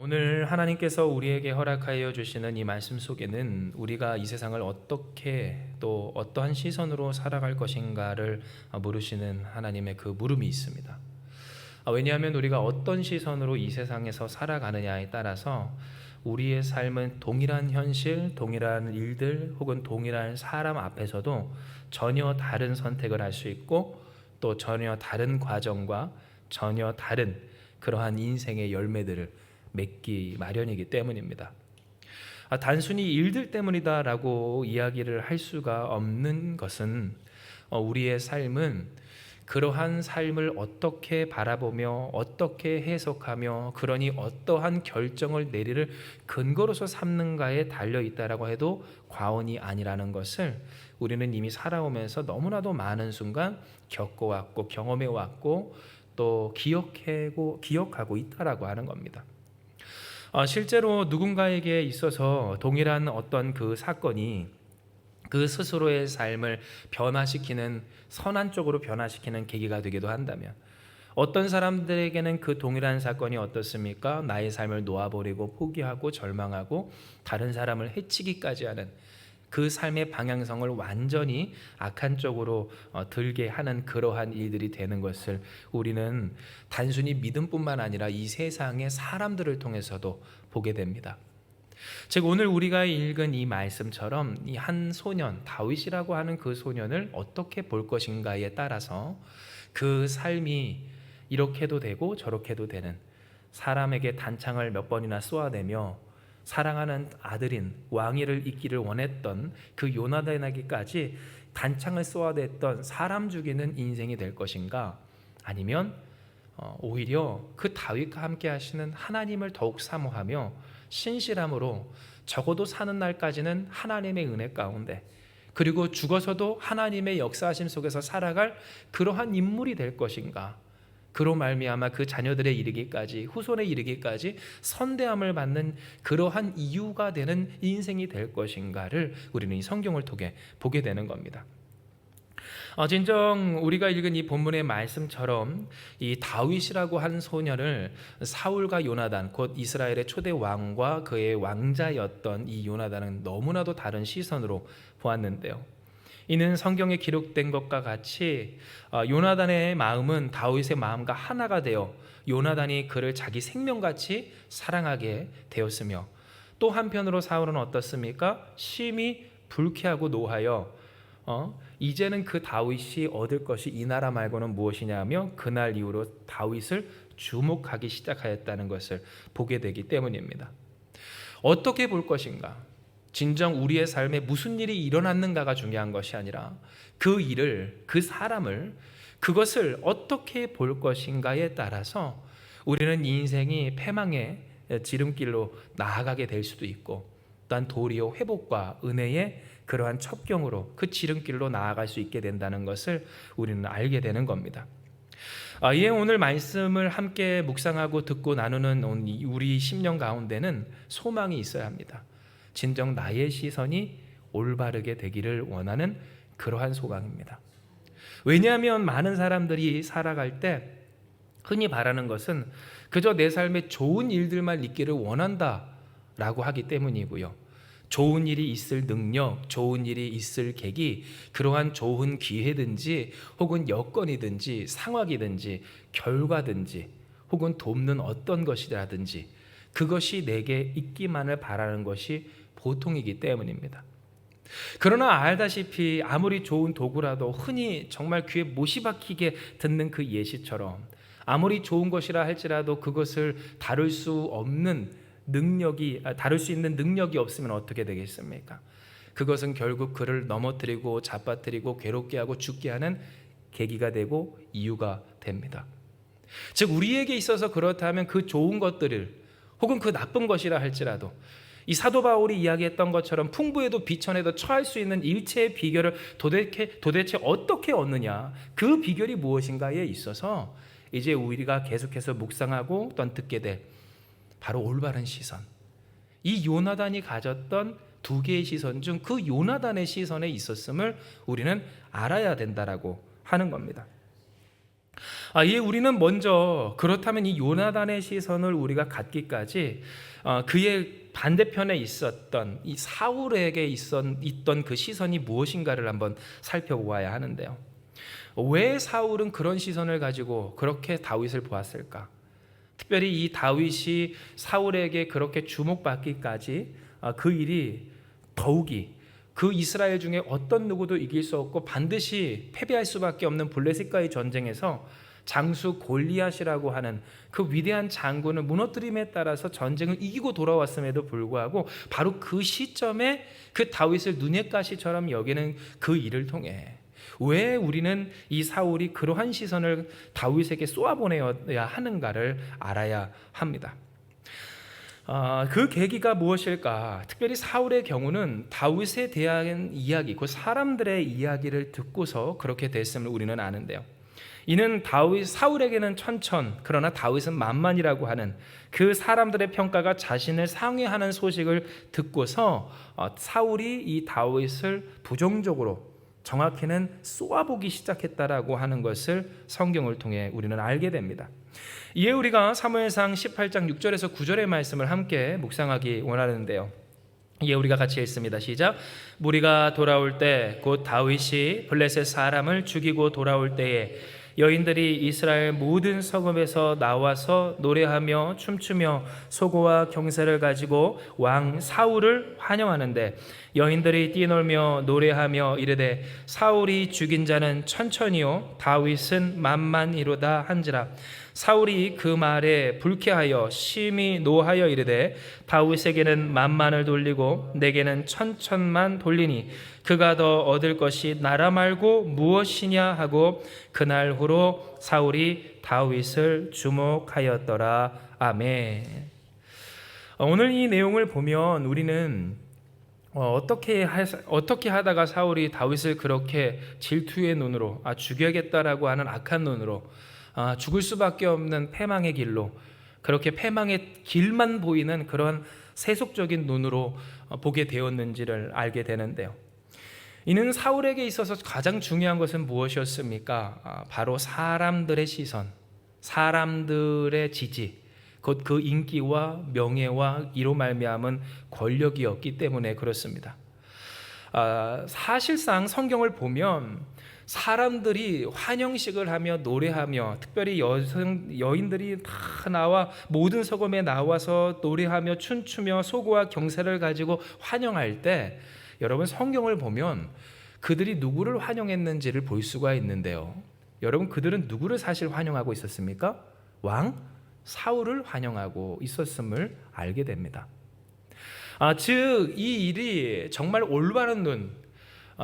오늘 하나님께서 우리에게 허락하여 주시는 이 말씀 속에는 우리가 이 세상을 어떻게 또 어떠한 시선으로 살아갈 것인가를 물으시는 하나님의 그 물음이 있습니다. 왜냐하면 우리가 어떤 시선으로 이 세상에서 살아가느냐에 따라서 우리의 삶은 동일한 현실, 동일한 일들 혹은 동일한 사람 앞에서도 전혀 다른 선택을 할 수 있고 또 전혀 다른 과정과 전혀 다른 그러한 인생의 열매들을 맺기 마련이기 때문입니다. 단순히 일들 때문이다라고 이야기를 할 수가 없는 것은 우리의 삶은 그러한 삶을 어떻게 바라보며 어떻게 해석하며 그러니 어떠한 결정을 내리를 근거로서 삼는가에 달려있다라고 해도 과언이 아니라는 것을 우리는 이미 살아오면서 너무나도 많은 순간 겪어왔고 경험해왔고 또 기억하고 있다라고 하는 겁니다. 실제로 누군가에게 있어서 동일한 어떤 그 사건이 그 스스로의 삶을 변화시키는 선한 쪽으로 변화시키는 계기가 되기도 한다면 어떤 사람들에게는 그 동일한 사건이 어떻습니까? 나의 삶을 놓아버리고 포기하고 절망하고 다른 사람을 해치기까지 하는 그 삶의 방향성을 완전히 악한 쪽으로 들게 하는 그러한 일들이 되는 것을 우리는 단순히 믿음뿐만 아니라 이 세상의 사람들을 통해서도 보게 됩니다. 즉 오늘 우리가 읽은 이 말씀처럼 이 한 소년 다윗이라고 하는 그 소년을 어떻게 볼 것인가에 따라서 그 삶이 이렇게도 되고 저렇게도 되는, 사람에게 단창을 몇 번이나 쏘아대며 사랑하는 아들인 왕위를 잇기를 원했던 그 요나단에게까지 단창을 쏘아댔던 사람 죽이는 인생이 될 것인가, 아니면 오히려 그 다윗과 함께 하시는 하나님을 더욱 사모하며 신실함으로 적어도 사는 날까지는 하나님의 은혜 가운데 그리고 죽어서도 하나님의 역사하심 속에서 살아갈 그러한 인물이 될 것인가, 그로 말미암아 그 자녀들에 이르기까지 후손에 이르기까지 선대함을 받는 그러한 이유가 되는 인생이 될 것인가를 우리는 이 성경을 통해 보게 되는 겁니다. 진정 우리가 읽은 이 본문의 말씀처럼 이 다윗이라고 한 소년을 사울과 요나단, 곧 이스라엘의 초대 왕과 그의 왕자였던 이 요나단은 너무나도 다른 시선으로 보았는데요. 이는 성경에 기록된 것과 같이 요나단의 마음은 다윗의 마음과 하나가 되어 요나단이 그를 자기 생명같이 사랑하게 되었으며, 또 한편으로 사울은 어떻습니까? 심히 불쾌하고 노하여 이제는 그 다윗이 얻을 것이 이 나라 말고는 무엇이냐며 그날 이후로 다윗을 주목하기 시작하였다는 것을 보게 되기 때문입니다. 어떻게 볼 것인가? 진정 우리의 삶에 무슨 일이 일어났는가가 중요한 것이 아니라 그 일을, 그 사람을, 그것을 어떻게 볼 것인가에 따라서 우리는 인생이 패망의 지름길로 나아가게 될 수도 있고 또한 도리어 회복과 은혜의 그러한 첩경으로 그 지름길로 나아갈 수 있게 된다는 것을 우리는 알게 되는 겁니다. 이에 오늘 말씀을 함께 묵상하고 듣고 나누는 우리 심령 가운데는 소망이 있어야 합니다. 진정 나의 시선이 올바르게 되기를 원하는 그러한 소망입니다. 왜냐하면 많은 사람들이 살아갈 때 흔히 바라는 것은 그저 내 삶에 좋은 일들만 있기를 원한다라고 하기 때문이고요. 좋은 일이 있을 능력, 좋은 일이 있을 계기, 그러한 좋은 기회든지 혹은 여건이든지 상황이든지 결과든지 혹은 돕는 어떤 것이라든지 그것이 내게 있기만을 바라는 것이 보통이기 때문입니다. 그러나 알다시피 아무리 좋은 도구라도 흔히 정말 귀에 못이 박히게 듣는 그 예시처럼 아무리 좋은 것이라 할지라도 그것을 다룰 수 있는 능력이 없으면 어떻게 되겠습니까? 그것은 결국 그를 넘어뜨리고 잡아뜨리고 괴롭게 하고 죽게 하는 계기가 되고 이유가 됩니다. 즉 우리에게 있어서 그렇다면 그 좋은 것들을 혹은 그 나쁜 것이라 할지라도 이 사도 바울이 이야기했던 것처럼 풍부에도 비천에도 처할 수 있는 일체의 비결을 도대체 어떻게 얻느냐, 그 비결이 무엇인가에 있어서 이제 우리가 계속해서 묵상하고 또한 듣게 될 바로 올바른 시선, 이 요나단이 가졌던 두 개의 시선 중 그 요나단의 시선에 있었음을 우리는 알아야 된다라고 하는 겁니다. 이에 우리는 먼저 그렇다면 이 요나단의 시선을 우리가 갖기까지 그의 반대편에 있었던 이 사울에게 있던 그 시선이 무엇인가를 한번 살펴보아야 하는데요. 왜 사울은 그런 시선을 가지고 그렇게 다윗을 보았을까? 특별히 이 다윗이 사울에게 그렇게 주목받기까지 그 일이 더욱이 그 이스라엘 중에 어떤 누구도 이길 수 없고 반드시 패배할 수밖에 없는 블레셋과의 전쟁에서 장수 골리앗이라고 하는 그 위대한 장군을 무너뜨림에 따라서 전쟁을 이기고 돌아왔음에도 불구하고 바로 그 시점에 그 다윗을 눈의 가시처럼 여기는 그 일을 통해 왜 우리는 이 사울이 그러한 시선을 다윗에게 쏘아보내야 하는가를 알아야 합니다. 그 계기가 무엇일까? 특별히 사울의 경우는 다윗에 대한 이야기, 그 사람들의 이야기를 듣고서 그렇게 됐음을 우리는 아는데요. 이는 사울에게는 천천, 그러나 다윗은 만만이라고 하는 그 사람들의 평가가 자신을 상회하는 소식을 듣고서 사울이 이 다윗을 부정적으로, 정확히는 쏘아보기 시작했다라고 하는 것을 성경을 통해 우리는 알게 됩니다. 이에 우리가 사무엘상 18장 6절에서 9절의 말씀을 함께 묵상하기 원하는데요. 이에 우리가 같이 읽습니다. 시작. 무리가 돌아올 때 곧 다윗이 블레셋 사람을 죽이고 돌아올 때에 여인들이 이스라엘 모든 성읍에서 나와서 노래하며 춤추며 소고와 경새를 가지고 왕 사울을 환영하는데 여인들이 뛰놀며 노래하며 이르되 사울이 죽인 자는 천천히요 다윗은 만만이로다 한지라. 사울이 그 말에 불쾌하여 심히 노하여 이르되 다윗에게는 만만을 돌리고 내게는 천천만 돌리니 그가 더 얻을 것이 나라 말고 무엇이냐 하고 그날 후로 사울이 다윗을 주목하였더라. 아멘. 오늘 이 내용을 보면 우리는 어떻게 하다가 사울이 다윗을 그렇게 질투의 눈으로 죽여야겠다라고 하는 악한 눈으로 죽을 수밖에 없는 패망의 길로, 그렇게 패망의 길만 보이는 그런 세속적인 눈으로 보게 되었는지를 알게 되는데요. 이는 사울에게 있어서 가장 중요한 것은 무엇이었습니까? 바로 사람들의 시선, 사람들의 지지, 곧 그 인기와 명예와 이로 말미암은 권력이었기 때문에 그렇습니다. 사실상 성경을 보면 사람들이 환영식을 하며 노래하며, 특별히 여인들이 다 나와 모든 서금에 나와서 노래하며 춤추며 소고와 경새를 가지고 환영할 때, 여러분 성경을 보면 그들이 누구를 환영했는지를 볼 수가 있는데요. 여러분 그들은 누구를 사실 환영하고 있었습니까? 왕 사울을 환영하고 있었음을 알게 됩니다. 즉 이 일이 정말 올바른 눈,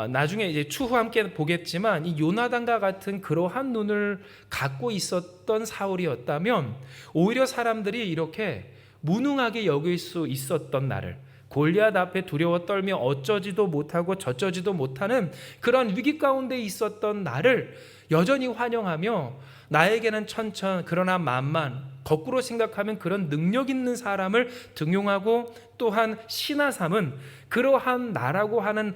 나중에 이제 추후 함께 보겠지만 이 요나단과 같은 그러한 눈을 갖고 있었던 사울이었다면 오히려 사람들이 이렇게 무능하게 여길 수 있었던 나를, 골리앗 앞에 두려워 떨며 어쩌지도 못하고 저쩌지도 못하는 그런 위기 가운데 있었던 나를 여전히 환영하며 나에게는 천천 그러나 만만, 거꾸로 생각하면 그런 능력 있는 사람을 등용하고 또한 신하 삼은 그러한 나라고 하는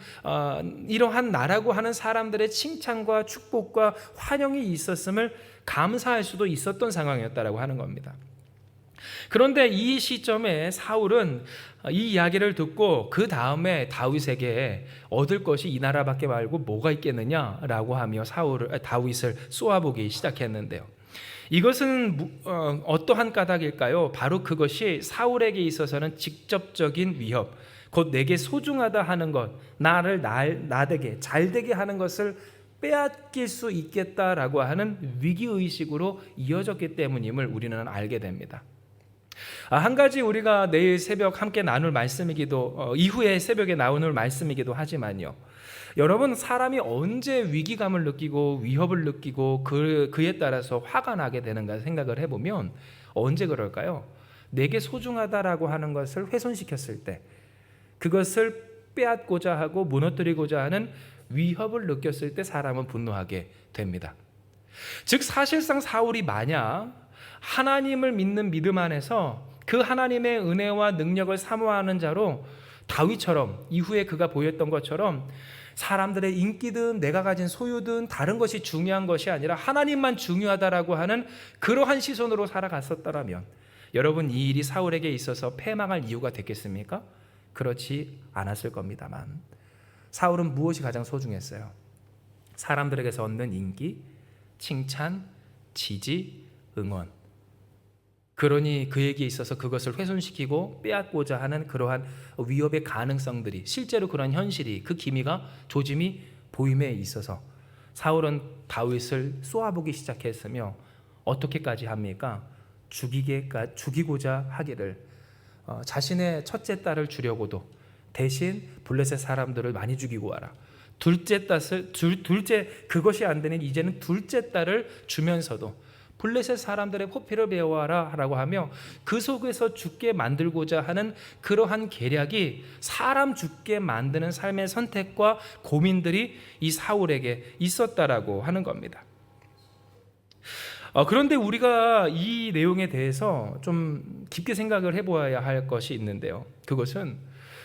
이러한 나라고 하는 사람들의 칭찬과 축복과 환영이 있었음을 감사할 수도 있었던 상황이었다라고 하는 겁니다. 그런데 이 시점에 사울은 이 이야기를 듣고 그 다음에 다윗에게 얻을 것이 이 나라밖에 말고 뭐가 있겠느냐라고 하며 다윗을 쏘아보기 시작했는데요. 이것은 어떠한 까닭일까요? 바로 그것이 사울에게 있어서는 직접적인 위협, 곧 내게 소중하다 하는 것, 나를 나되게 잘되게 하는 것을 빼앗길 수 있겠다라고 하는 위기의식으로 이어졌기 때문임을 우리는 알게 됩니다. 한 가지 우리가 내일 새벽 함께 나눌 말씀이기도, 이후에 새벽에 나오는 말씀이기도 하지만요, 여러분 사람이 언제 위기감을 느끼고 위협을 느끼고 그에 따라서 화가 나게 되는가 생각을 해보면 언제 그럴까요? 내게 소중하다라고 하는 것을 훼손시켰을 때, 그것을 빼앗고자 하고 무너뜨리고자 하는 위협을 느꼈을 때 사람은 분노하게 됩니다. 즉 사실상 사울이 만약 하나님을 믿는 믿음 안에서 그 하나님의 은혜와 능력을 사모하는 자로 다윗처럼, 이후에 그가 보였던 것처럼 사람들의 인기든 내가 가진 소유든 다른 것이 중요한 것이 아니라 하나님만 중요하다라고 하는 그러한 시선으로 살아갔었더라면 여러분, 이 일이 사울에게 있어서 패망할 이유가 됐겠습니까? 그렇지 않았을 겁니다만, 사울은 무엇이 가장 소중했어요? 사람들에게서 얻는 인기, 칭찬, 지지, 응원. 그러니 그에게 있어서 그것을 훼손시키고 빼앗고자 하는 그러한 위협의 가능성들이, 실제로 그런 현실이, 그 기미가, 조짐이 보임에 있어서 사울은 다윗을 쏘아보기 시작했으며 어떻게까지 합니까? 죽이고자 하기를, 자신의 첫째 딸을 주려고도 대신 블레셋 사람들을 많이 죽이고 와라. 둘째, 그것이 안 되는 이제는 둘째 딸을 주면서도 블레셋 사람들의 포피를 배워와라 라고 하며 그 속에서 죽게 만들고자 하는 그러한 계략이, 사람 죽게 만드는 삶의 선택과 고민들이 이 사울에게 있었다라고 하는 겁니다. 그런데 우리가 이 내용에 대해서 좀 깊게 생각을 해보아야 할 것이 있는데요. 그것은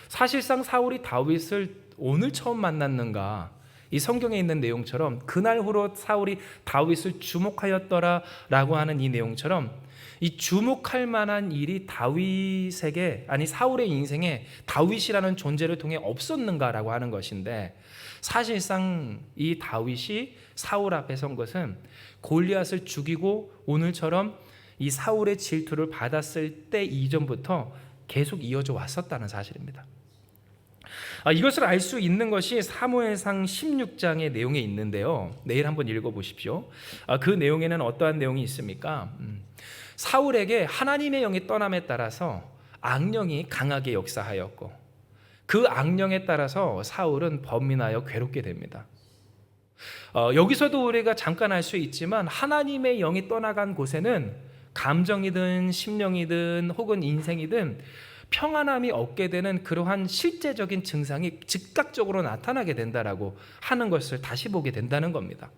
사실상 사울이 다윗을 오늘 처음 만났는가, 이 성경에 있는 내용처럼 그날 후로 사울이 다윗을 주목하였더라라고 하는 이 내용처럼 이 주목할 만한 일이 다윗에게, 아니 사울의 인생에 다윗이라는 존재를 통해 없었는가라고 하는 것인데, 사실상 이 다윗이 사울 앞에 선 것은 골리앗을 죽이고 오늘처럼 이 사울의 질투를 받았을 때 이전부터 계속 이어져 왔었다는 사실입니다. 이것을 알 수 있는 것이 사무엘상 16장의 내용에 있는데요, 내일 한번 읽어보십시오. 그 내용에는 어떠한 내용이 있습니까? 사울에게 하나님의 영이 떠남에 따라서 악령이 강하게 역사하였고, 그 악령에 따라서 사울은 범민하여 괴롭게 됩니다. 여기서도 우리가 잠깐 알 수 있지만 하나님의 영이 떠나간 곳에는 감정이든 심령이든 혹은 인생이든 평안함이 없게 되는 그러한 실제적인 증상이 즉각적으로 나타나게 된다라고 하는 것을 다시 보게 된다는 겁니다.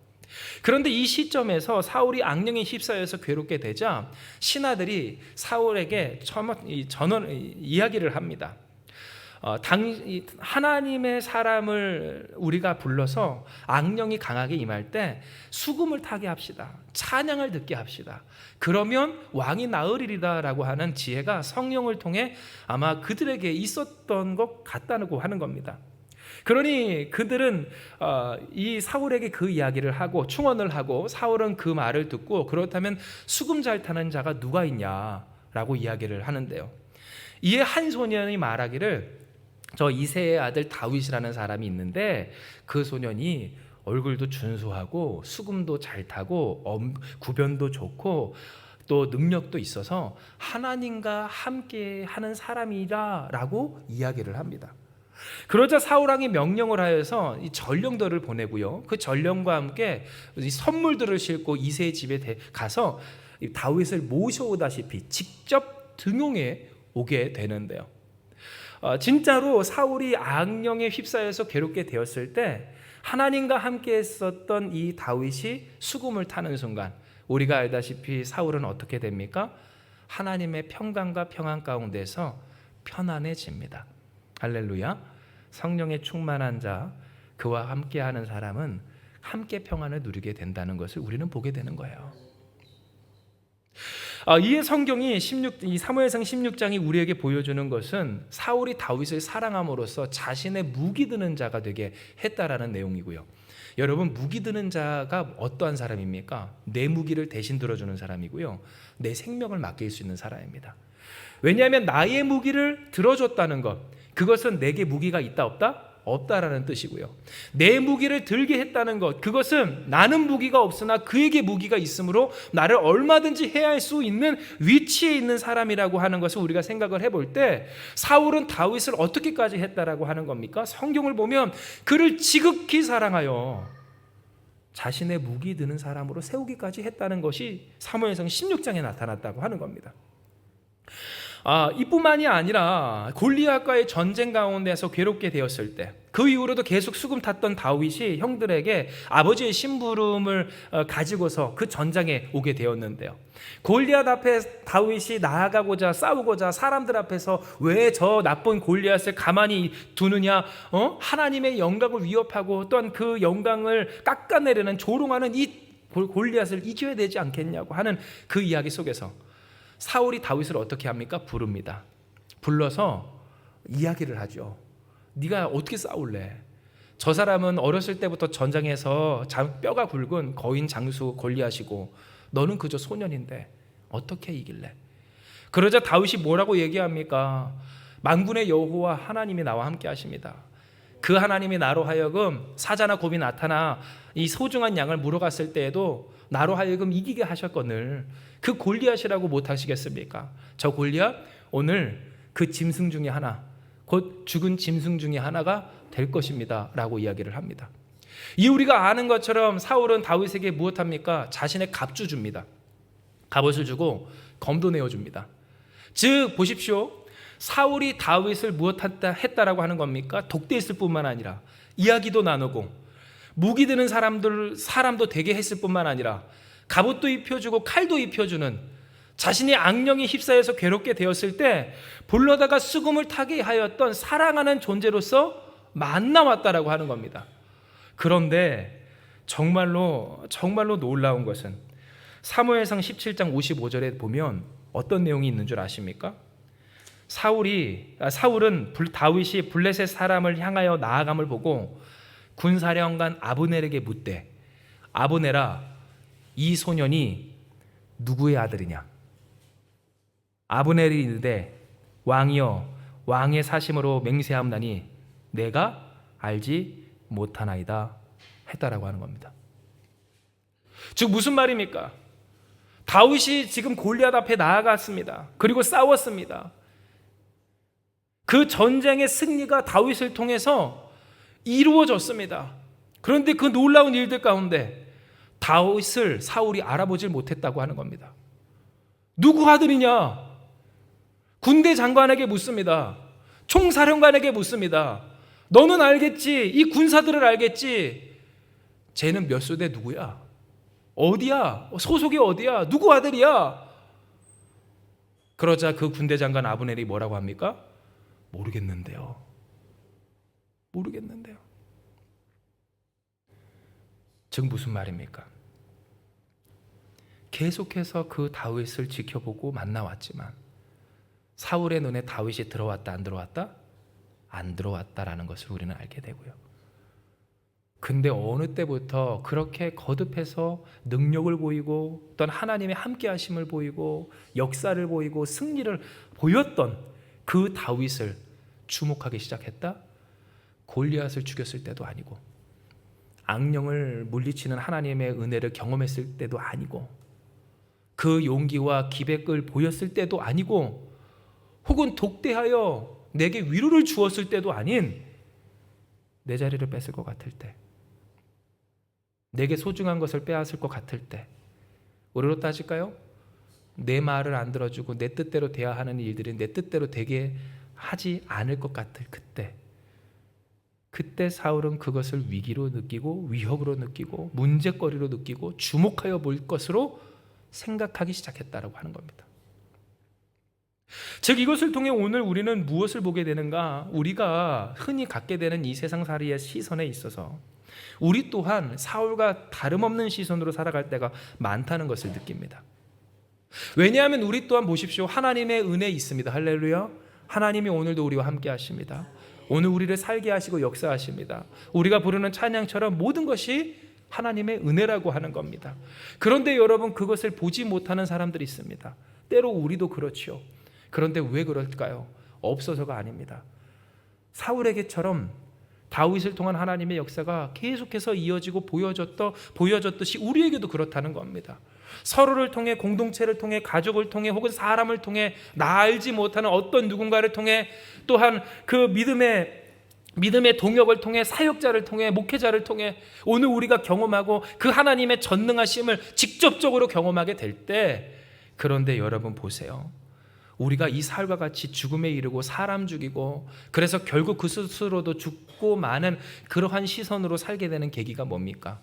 그런데 이 시점에서 사울이 악령에 휩싸여서 괴롭게 되자 신하들이 사울에게 이야기를 합니다. 하나님의 사람을 우리가 불러서 악령이 강하게 임할 때 수금을 타게 합시다. 찬양을 듣게 합시다. 그러면 왕이 나으리리다 라고 하는 지혜가 성령을 통해 아마 그들에게 있었던 것 같다고 하는 겁니다. 그러니 그들은 이 사울에게 그 이야기를 하고 충언을 하고, 사울은 그 말을 듣고 그렇다면 수금 잘 타는 자가 누가 있냐라고 이야기를 하는데요. 이에 한 소년이 말하기를, 저 이새의 아들 다윗이라는 사람이 있는데 그 소년이 얼굴도 준수하고 수금도 잘 타고 구변도 좋고 또 능력도 있어서 하나님과 함께 하는 사람이라 라고 이야기를 합니다. 그러자 사울왕이 명령을 하여서 이 전령들을 보내고요, 그 전령과 함께 이 선물들을 싣고 이새의 집에 가서 다윗을 모셔오다시피 직접 등용해 오게 되는데요. 진짜로 사울이 악령에 휩싸여서 괴롭게 되었을 때 하나님과 함께 했었던 이 다윗이 수금을 타는 순간, 우리가 알다시피 사울은 어떻게 됩니까? 하나님의 평강과 평안 가운데서 편안해집니다. 할렐루야. 성령에 충만한 자, 그와 함께하는 사람은 함께 평안을 누리게 된다는 것을 우리는 보게 되는 거예요. 이에 성경이 이 사무엘상 16장이 우리에게 보여주는 것은 사울이 다윗을 사랑함으로써 자신의 무기 드는 자가 되게 했다라는 내용이고요. 여러분, 무기 드는 자가 어떠한 사람입니까? 내 무기를 대신 들어주는 사람이고요, 내 생명을 맡길 수 있는 사람입니다. 왜냐하면 나의 무기를 들어줬다는 것, 그것은 내게 무기가 있다 없다? 없다라는 뜻이고요. 내 무기를 들게 했다는 것, 그것은 나는 무기가 없으나 그에게 무기가 있으므로 나를 얼마든지 해할 수 있는 위치에 있는 사람이라고 하는 것을 우리가 생각을 해볼 때, 사울은 다윗을 어떻게까지 했다라고 하는 겁니까? 성경을 보면 그를 지극히 사랑하여 자신의 무기 드는 사람으로 세우기까지 했다는 것이 사무엘상 16장에 나타났다고 하는 겁니다. 이뿐만이 아니라 골리앗과의 전쟁 가운데서 괴롭게 되었을 때, 그 이후로도 계속 수금 탔던 다윗이 형들에게 아버지의 심부름을 가지고서 그 전장에 오게 되었는데요. 골리앗 앞에 다윗이 나아가고자 싸우고자 사람들 앞에서 왜 저 나쁜 골리앗을 가만히 두느냐, 하나님의 영광을 위협하고 또한 그 영광을 깎아내리는 조롱하는 이 골리앗을 이겨야 되지 않겠냐고 하는 그 이야기 속에서 사울이 다윗을 어떻게 합니까? 부릅니다. 불러서 이야기를 하죠. 네가 어떻게 싸울래? 저 사람은 어렸을 때부터 전장에서 뼈가 굵은 거인 장수 골리앗이고 너는 그저 소년인데 어떻게 이길래? 그러자 다윗이 뭐라고 얘기합니까? 만군의 여호와 하나님이 나와 함께 하십니다. 그 하나님이 나로 하여금 사자나 곰이 나타나 이 소중한 양을 물어갔을 때에도 나로 하여금 이기게 하셨거늘 그 골리앗이라고 못하시겠습니까? 저 골리앗 오늘 그 짐승 중에 하나, 곧 죽은 짐승 중에 하나가 될 것입니다 라고 이야기를 합니다. 이 우리가 아는 것처럼 사울은 다윗에게 무엇합니까? 자신의 갑주 줍니다. 갑옷을 주고 검도 내어줍니다. 즉 보십시오, 사울이 다윗을 무엇했다라고 하는 겁니까? 독대했을 뿐만 아니라 이야기도 나누고 무기 드는 사람도 되게 했을 뿐만 아니라 갑옷도 입혀주고 칼도 입혀주는, 자신이 악령에 휩싸여서 괴롭게 되었을 때 불러다가 수금을 타게 하였던 사랑하는 존재로서 만나왔다라고 하는 겁니다. 그런데 정말로 놀라운 것은 사무엘상 17장 55절에 보면 어떤 내용이 있는 줄 아십니까? 사울은 다윗이 블레셋 사람을 향하여 나아감을 보고 군사령관 아브넬에게 묻되, 아브넬아, 이 소년이 누구의 아들이냐? 아브넬이 이르되, 왕이여, 왕의 사심으로 맹세하옵나니 내가 알지 못하나이다 했다라고 하는 겁니다. 즉 무슨 말입니까? 다윗이 지금 골리앗 앞에 나아갔습니다. 그리고 싸웠습니다. 그 전쟁의 승리가 다윗을 통해서 이루어졌습니다. 그런데 그 놀라운 일들 가운데 다윗을 사울이 알아보질 못했다고 하는 겁니다. 누구 아들이냐? 군대 장관에게 묻습니다. 총사령관에게 묻습니다. 너는 알겠지? 이 군사들을 알겠지? 쟤는 몇 소대 누구야? 어디야? 소속이 어디야? 누구 아들이야? 그러자 그 군대 장관 아브넬이 뭐라고 합니까? 모르겠는데요. 즉 무슨 말입니까? 계속해서 그 다윗을 지켜보고 만나왔지만 사울의 눈에 다윗이 들어왔다 안 들어왔다? 안 들어왔다라는 것을 우리는 알게 되고요. 근데 어느 때부터 그렇게 거듭해서 능력을 보이고 또한 하나님의 함께 하심을 보이고 역사를 보이고 승리를 보였던 그 다윗을 주목하기 시작했다? 골리앗을 죽였을 때도 아니고 악령을 물리치는 하나님의 은혜를 경험했을 때도 아니고 그 용기와 기백을 보였을 때도 아니고 혹은 독대하여 내게 위로를 주었을 때도 아닌 내 자리를 뺏을 것 같을 때, 내게 소중한 것을 빼앗을 것 같을 때, 우리로 따질까요? 내 말을 안 들어주고 내 뜻대로 돼야 하는 일들이 내 뜻대로 되게 하지 않을 것 같을 그때 사울은 그것을 위기로 느끼고 위협으로 느끼고 문제거리로 느끼고 주목하여 볼 것으로 생각하기 시작했다라고 하는 겁니다. 즉 이것을 통해 오늘 우리는 무엇을 보게 되는가? 우리가 흔히 갖게 되는 이 세상살이의 시선에 있어서 우리 또한 사울과 다름없는 시선으로 살아갈 때가 많다는 것을 느낍니다. 왜냐하면 우리 또한 보십시오. 하나님의 은혜 있습니다. 할렐루야. 하나님이 오늘도 우리와 함께 하십니다. 오늘 우리를 살게 하시고 역사하십니다. 우리가 부르는 찬양처럼 모든 것이 하나님의 은혜라고 하는 겁니다. 그런데 여러분, 그것을 보지 못하는 사람들이 있습니다. 때로 우리도 그렇지요. 그런데 왜 그럴까요? 없어서가 아닙니다. 사울에게처럼 다윗을 통한 하나님의 역사가 계속해서 이어지고 보여졌듯이 우리에게도 그렇다는 겁니다. 서로를 통해, 공동체를 통해, 가족을 통해, 혹은 사람을 통해, 나 알지 못하는 어떤 누군가를 통해, 또한 그 믿음의 동역을 통해, 사역자를 통해, 목회자를 통해 오늘 우리가 경험하고 그 하나님의 전능하심을 직접적으로 경험하게 될 때, 그런데 여러분 보세요. 우리가 이 사울과 같이 죽음에 이르고 사람 죽이고 그래서 결국 그 스스로도 죽고 마는 그러한 시선으로 살게 되는 계기가 뭡니까?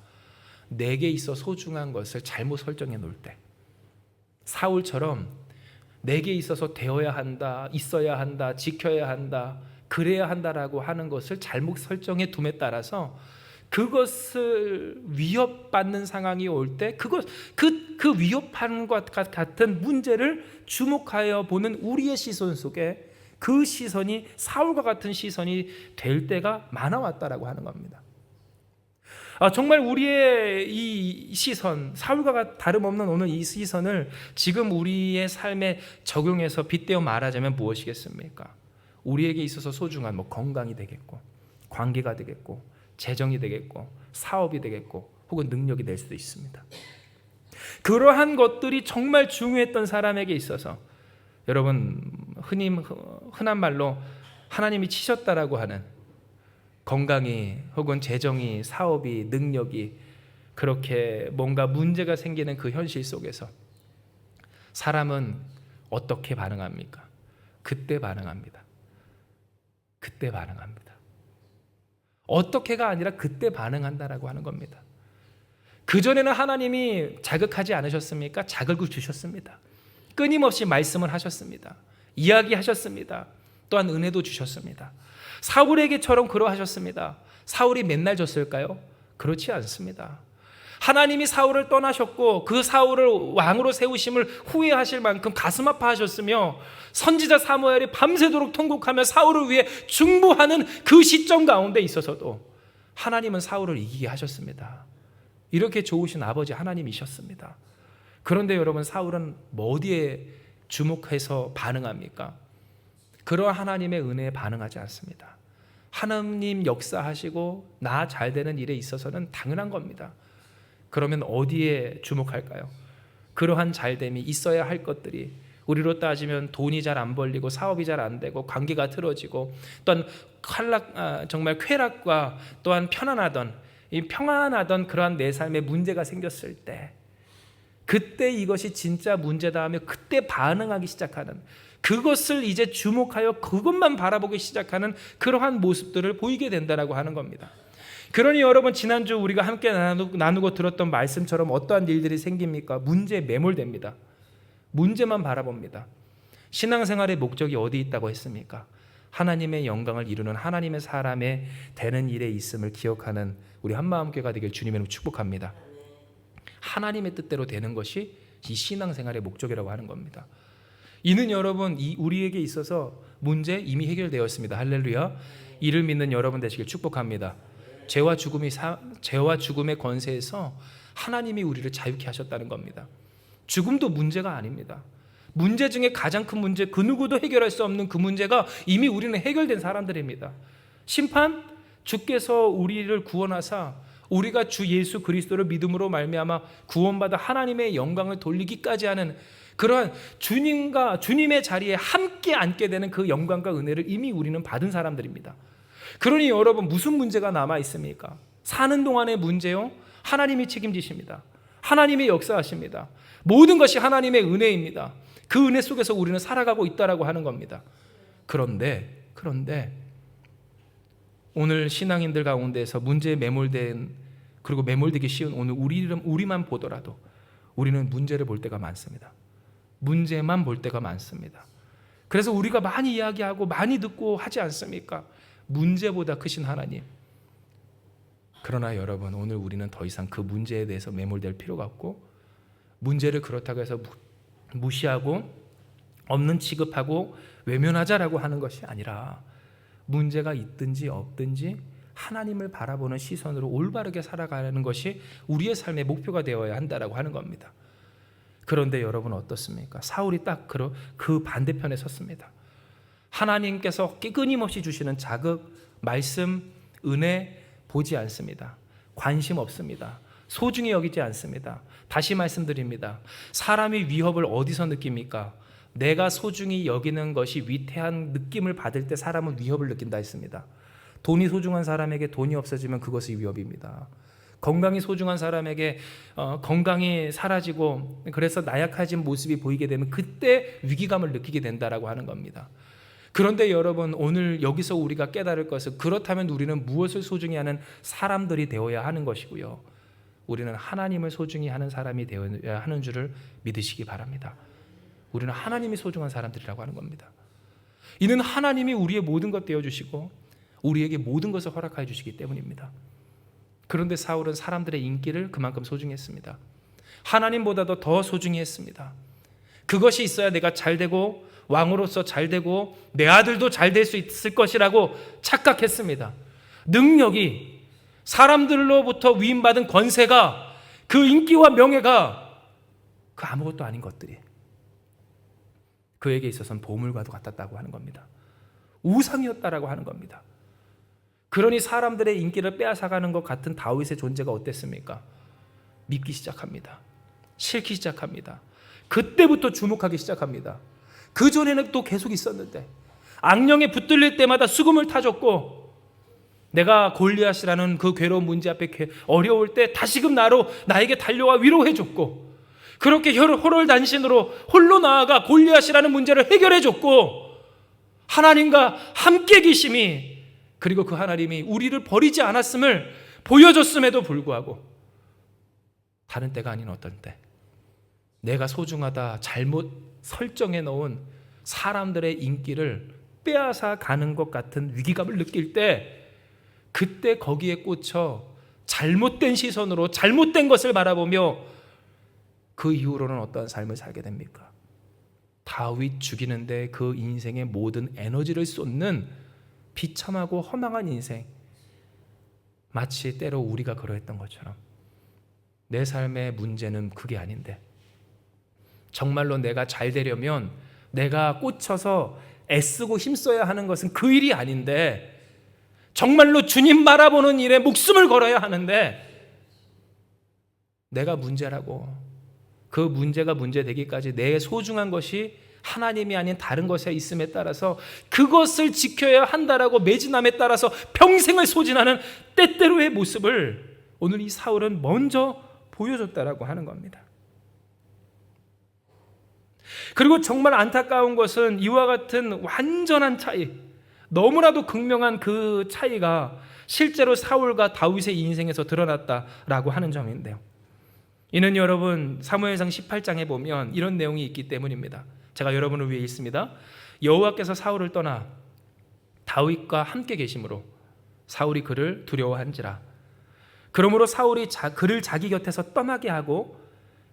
내게 있어 소중한 것을 잘못 설정해 놓을 때, 사울처럼 내게 있어서 되어야 한다, 있어야 한다, 지켜야 한다, 그래야 한다라고 하는 것을 잘못 설정해 둠에 따라서 그것을 위협받는 상황이 올 때 그 위협하는 것 같은 문제를 주목하여 보는 우리의 시선 속에 그 시선이 사울과 같은 시선이 될 때가 많아왔다라고 하는 겁니다. 정말 우리의 이 시선, 사울과 다름없는 오늘 이 시선을 지금 우리의 삶에 적용해서 빗대어 말하자면 무엇이겠습니까? 우리에게 있어서 소중한 건강이 되겠고, 관계가 되겠고, 재정이 되겠고, 사업이 되겠고, 혹은 능력이 될 수도 있습니다. 그러한 것들이 정말 중요했던 사람에게 있어서 여러분 흔한 말로 하나님이 치셨다라고 하는 건강이 혹은 재정이, 사업이, 능력이 그렇게 뭔가 문제가 생기는 그 현실 속에서 사람은 어떻게 반응합니까? 그때 반응합니다. 그때 반응합니다. 어떻게가 아니라 그때 반응한다라고 하는 겁니다. 그전에는 하나님이 자극하지 않으셨습니까? 자극을 주셨습니다. 끊임없이 말씀을 하셨습니다. 이야기하셨습니다. 또한 은혜도 주셨습니다. 사울에게처럼 그러하셨습니다. 사울이 맨날 졌을까요? 그렇지 않습니다. 하나님이 사울을 떠나셨고 그 사울을 왕으로 세우심을 후회하실 만큼 가슴 아파하셨으며 선지자 사무엘이 밤새도록 통곡하며 사울을 위해 중보하는 그 시점 가운데 있어서도 하나님은 사울을 이기게 하셨습니다. 이렇게 좋으신 아버지 하나님이셨습니다. 그런데 여러분, 사울은 어디에 주목해서 반응합니까? 그러한 하나님의 은혜에 반응하지 않습니다. 하나님 역사하시고 나 잘 되는 일에 있어서는 당연한 겁니다. 그러면 어디에 주목할까요? 그러한 잘됨이 있어야 할 것들이, 우리로 따지면 돈이 잘 안 벌리고 사업이 잘 안 되고 관계가 틀어지고 또한 정말 쾌락과 또한 평안하던 그러한 내 삶에 문제가 생겼을 때, 그때 이것이 진짜 문제다 하며 그때 반응하기 시작하는, 그것을 이제 주목하여 그것만 바라보기 시작하는 그러한 모습들을 보이게 된다라고 하는 겁니다. 그러니 여러분, 지난주 우리가 함께 나누고 들었던 말씀처럼 어떠한 일들이 생깁니까? 문제에 매몰됩니다. 문제만 바라봅니다. 신앙생활의 목적이 어디 있다고 했습니까? 하나님의 영광을 이루는 하나님의 사람의 되는 일에 있음을 기억하는 우리 한마음교회가 되길 주님의 이름으로 축복합니다. 하나님의 뜻대로 되는 것이 이 신앙생활의 목적이라고 하는 겁니다. 이는 여러분, 우리에게 있어서 문제 이미 해결되었습니다. 할렐루야. 이를 믿는 여러분 되시길 축복합니다. 죄와 죽음의 권세에서 하나님이 우리를 자유케 하셨다는 겁니다. 죽음도 문제가 아닙니다. 문제 중에 가장 큰 문제, 그 누구도 해결할 수 없는 그 문제가 이미 우리는 해결된 사람들입니다. 심판, 주께서 우리를 구원하사 우리가 주 예수 그리스도를 믿음으로 말미암아 구원받아 하나님의 영광을 돌리기까지 하는 그러한 주님의 자리에 함께 앉게 되는 그 영광과 은혜를 이미 우리는 받은 사람들입니다. 그러니 여러분, 무슨 문제가 남아 있습니까? 사는 동안의 문제요, 하나님이 책임지십니다. 하나님이 역사하십니다. 모든 것이 하나님의 은혜입니다. 그 은혜 속에서 우리는 살아가고 있다라고 하는 겁니다. 그런데 오늘 신앙인들 가운데서 문제에 그리고 매몰되기 쉬운 오늘 우리만 보더라도 우리는 문제를 볼 때가 많습니다. 문제만 볼 때가 많습니다. 그래서 우리가 많이 이야기하고 많이 듣고 하지 않습니까? 문제보다 크신 하나님. 그러나 여러분, 오늘 우리는 더 이상 그 문제에 대해서 매몰될 필요가 없고, 문제를 그렇다고 해서 무시하고 없는 취급하고 외면하자라고 하는 것이 아니라, 문제가 있든지 없든지 하나님을 바라보는 시선으로 올바르게 살아가는 것이 우리의 삶의 목표가 되어야 한다라고 하는 겁니다. 그런데 여러분, 어떻습니까? 사울이 딱 그 반대편에 섰습니다. 하나님께서 끊임없이 주시는 자극, 말씀, 은혜 보지 않습니다. 관심 없습니다. 소중히 여기지 않습니다. 다시 말씀드립니다. 사람이 위협을 어디서 느낍니까? 내가 소중히 여기는 것이 위태한 느낌을 받을 때 사람은 위협을 느낀다 했습니다. 돈이 소중한 사람에게 돈이 없어지면 그것이 위협입니다. 건강이 소중한 사람에게 건강이 사라지고 그래서 나약해진 모습이 보이게 되면 그때 위기감을 느끼게 된다라고 하는 겁니다. 그런데 여러분, 오늘 여기서 우리가 깨달을 것은, 그렇다면 우리는 무엇을 소중히 하는 사람들이 되어야 하는 것이고요, 우리는 하나님을 소중히 하는 사람이 되어야 하는 줄을 믿으시기 바랍니다. 우리는 하나님이 소중한 사람들이라고 하는 겁니다. 이는 하나님이 우리의 모든 것 되어주시고 우리에게 모든 것을 허락하여 주시기 때문입니다. 그런데 사울은 사람들의 인기를 그만큼 소중히 했습니다. 하나님보다도 더 소중히 했습니다. 그것이 있어야 내가 잘되고 왕으로서 잘되고 내 아들도 잘 될 수 있을 것이라고 착각했습니다. 능력이, 사람들로부터 위임받은 권세가, 그 인기와 명예가 그 아무것도 아닌 것들이 그에게 있어서는 보물과도 같았다고 하는 겁니다. 우상이었다라고 하는 겁니다. 그러니 사람들의 인기를 빼앗아가는 것 같은 다윗의 존재가 어땠습니까? 믿기 시작합니다. 싫기 시작합니다. 그때부터 주목하기 시작합니다. 그전에는 또 계속 있었는데, 악령에 붙들릴 때마다 수금을 타줬고, 내가 골리앗이라는 그 괴로운 문제 앞에 어려울 때 다시금 나에게 달려와 위로해줬고, 그렇게 호롤단신으로 홀로 나아가 골리앗이라는 문제를 해결해줬고, 하나님과 함께 계심이, 그리고 그 하나님이 우리를 버리지 않았음을 보여줬음에도 불구하고 다른 때가 아닌 어떤 때, 내가 소중하다 잘못 설정해 놓은 사람들의 인기를 빼앗아 가는 것 같은 위기감을 느낄 때, 그때 거기에 꽂혀 잘못된 시선으로 잘못된 것을 바라보며 그 이후로는 어떠한 삶을 살게 됩니까? 다윗 죽이는데 그 인생의 모든 에너지를 쏟는 비참하고 허망한 인생, 마치 때로 우리가 그러했던 것처럼 내 삶의 문제는 그게 아닌데, 정말로 내가 잘 되려면 내가 꽂혀서 애쓰고 힘써야 하는 것은 그 일이 아닌데, 정말로 주님 바라보는 일에 목숨을 걸어야 하는데, 내가 문제라고, 그 문제가 문제되기까지 내 소중한 것이 하나님이 아닌 다른 것에 있음에 따라서 그것을 지켜야 한다라고 매진함에 따라서 평생을 소진하는 때때로의 모습을 오늘 이 사울은 먼저 보여줬다라고 하는 겁니다. 그리고 정말 안타까운 것은 이와 같은 완전한 차이, 너무나도 극명한 그 차이가 실제로 사울과 다윗의 인생에서 드러났다라고 하는 점인데요, 이는 여러분 사무엘상 18장에 보면 이런 내용이 있기 때문입니다. 제가 여러분을 위해 읽습니다. 여호와께서 사울을 떠나 다윗과 함께 계심으로 사울이 그를 두려워한지라. 그러므로 사울이 그를 자기 곁에서 떠나게 하고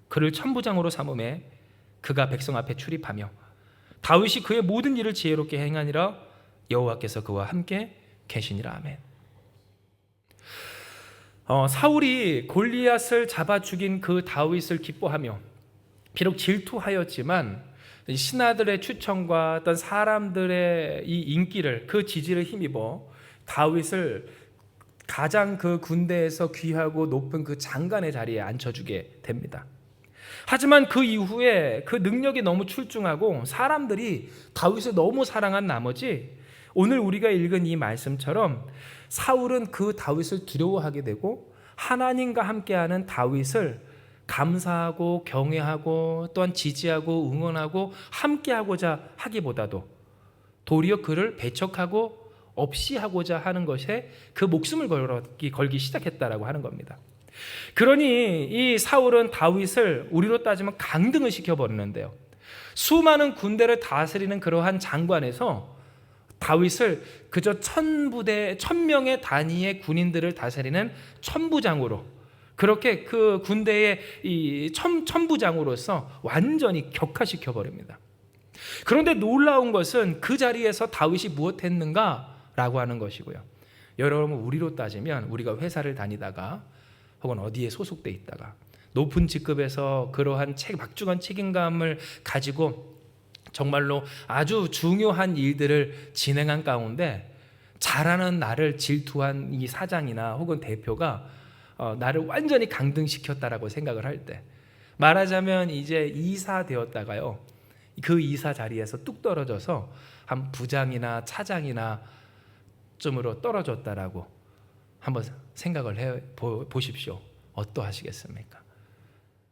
그를 천부장으로 삼음에 그가 백성 앞에 출입하며 다윗이 그의 모든 일을 지혜롭게 행하니라. 여호와께서 그와 함께 계시니라. 아멘. 사울이 골리앗을 잡아 죽인 그 다윗을 기뻐하며, 비록 질투하였지만 신하들의 추천과 어떤 사람들의 이 인기를, 그 지지를 힘입어 다윗을 가장 그 군대에서 귀하고 높은 그 장관의 자리에 앉혀주게 됩니다. 하지만 그 이후에 그 능력이 너무 출중하고 사람들이 다윗을 너무 사랑한 나머지 오늘 우리가 읽은 이 말씀처럼 사울은 그 다윗을 두려워하게 되고 하나님과 함께하는 다윗을 감사하고 경외하고 또한 지지하고 응원하고 함께하고자 하기보다도 도리어 그를 배척하고 없이 하고자 하는 것에 그 목숨을 걸기 시작했다라고 하는 겁니다. 그러니 이 사울은 다윗을 우리로 따지면 강등을 시켜버리는데요, 수많은 군대를 다스리는 그러한 장관에서 다윗을 그저 1000명의 단위의 군인들을 다스리는 천부장으로, 그렇게 그 군대의 이 천부장으로서 완전히 격화시켜 버립니다. 그런데 놀라운 것은 그 자리에서 다윗이 무엇했는가라고 하는 것이고요. 여러분, 우리로 따지면 우리가 회사를 다니다가 혹은 어디에 소속돼 있다가 높은 직급에서 그러한 막중한 책임감을 가지고 정말로 아주 중요한 일들을 진행한 가운데 잘하는 나를 질투한 이 사장이나 혹은 대표가 나를 완전히 강등시켰다라고 생각을 할 때, 말하자면 이제 이사 되었다가요, 그 이사 자리에서 뚝 떨어져서 한 부장이나 차장이나 쯤으로 떨어졌다라고 한번 생각을 보십시오. 어떠하시겠습니까?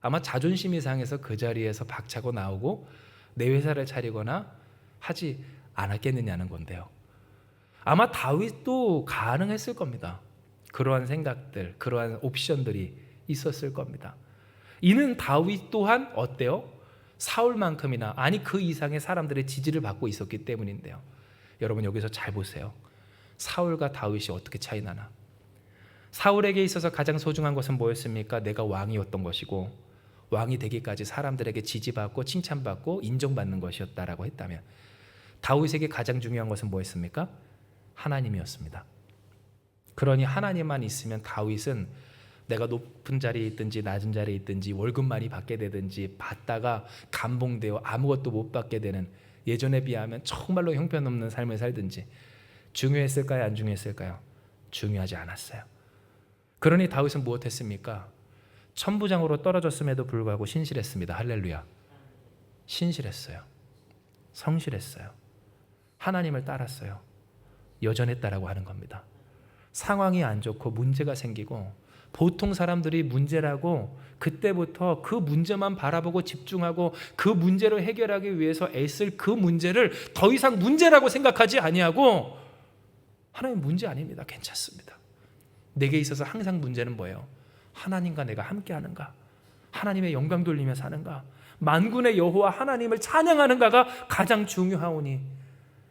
아마 자존심이 상해서 그 자리에서 박차고 나오고 내 회사를 차리거나 하지 않았겠느냐는 건데요. 아마 다윗도 가능했을 겁니다. 그러한 생각들, 그러한 옵션들이 있었을 겁니다. 이는 다윗 또한 어때요? 사울만큼이나 아니 그 이상의 사람들의 지지를 받고 있었기 때문인데요. 여러분 여기서 잘 보세요. 사울과 다윗이 어떻게 차이 나나? 사울에게 있어서 가장 소중한 것은 뭐였습니까? 내가 왕이었던 것이고 왕이 되기까지 사람들에게 지지받고 칭찬받고 인정받는 것이었다라고 했다면, 다윗에게 가장 중요한 것은 뭐였습니까? 하나님이었습니다. 그러니 하나님만 있으면 다윗은 내가 높은 자리에 있든지 낮은 자리에 있든지 월급 많이 받게 되든지 받다가 감봉되어 아무것도 못 받게 되는, 예전에 비하면 정말로 형편없는 삶을 살든지 중요했을까요? 안 중요했을까요? 중요하지 않았어요. 그러니 다윗은 무엇했습니까? 천부장으로 떨어졌음에도 불구하고 신실했습니다. 할렐루야. 신실했어요. 성실했어요. 하나님을 따랐어요. 여전했다라고 하는 겁니다. 상황이 안 좋고 문제가 생기고 보통 사람들이 문제라고 그때부터 그 문제만 바라보고 집중하고 그 문제를 해결하기 위해서 애쓸 그 문제를 더 이상 문제라고 생각하지 아니하고, 하나님 문제 아닙니다. 괜찮습니다. 내게 있어서 항상 문제는 뭐예요? 하나님과 내가 함께하는가? 하나님의 영광 돌리며 사는가? 만군의 여호와 하나님을 찬양하는가가 가장 중요하오니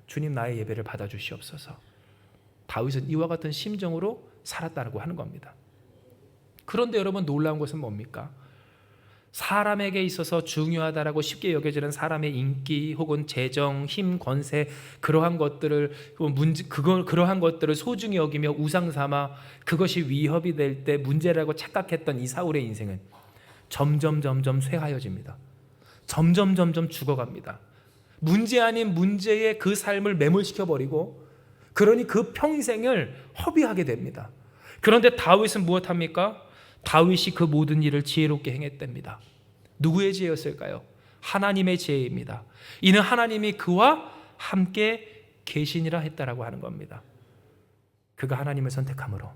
주님 나의 예배를 받아주시옵소서. 다윗은 이와 같은 심정으로 살았다고 하는 겁니다. 그런데 여러분 놀라운 것은 뭡니까? 사람에게 있어서 중요하다라고 쉽게 여겨지는 사람의 인기 혹은 재정, 힘, 권세, 그러한 것들을 그러한 것들을 소중히 여기며 우상 삼아 그것이 위협이 될 때 문제라고 착각했던 이 사울의 인생은 점점 쇠하여집니다. 점점 죽어갑니다. 문제 아닌 문제에 그 삶을 매몰시켜 버리고, 그러니 그 평생을 허비하게 됩니다. 그런데 다윗은 무엇합니까? 다윗이 그 모든 일을 지혜롭게 행했답니다. 누구의 지혜였을까요? 하나님의 지혜입니다. 이는 하나님이 그와 함께 계시니라 했다라고 하는 겁니다. 그가 하나님을 선택함으로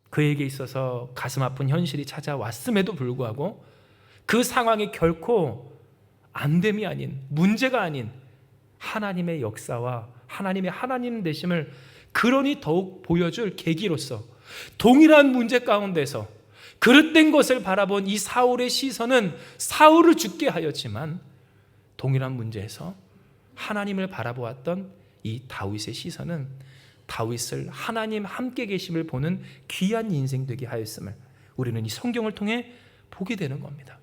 그에게 있어서 가슴 아픈 현실이 찾아왔음에도 불구하고 그 상황이 결코 안됨이 아닌, 문제가 아닌 하나님의 역사와 하나님의 하나님 되심을 그러니 더욱 보여줄 계기로서, 동일한 문제 가운데서 그릇된 것을 바라본 이 사울의 시선은 사울을 죽게 하였지만, 동일한 문제에서 하나님을 바라보았던 이 다윗의 시선은 다윗을 하나님 함께 계심을 보는 귀한 인생 되게 하였음을 우리는 이 성경을 통해 보게 되는 겁니다.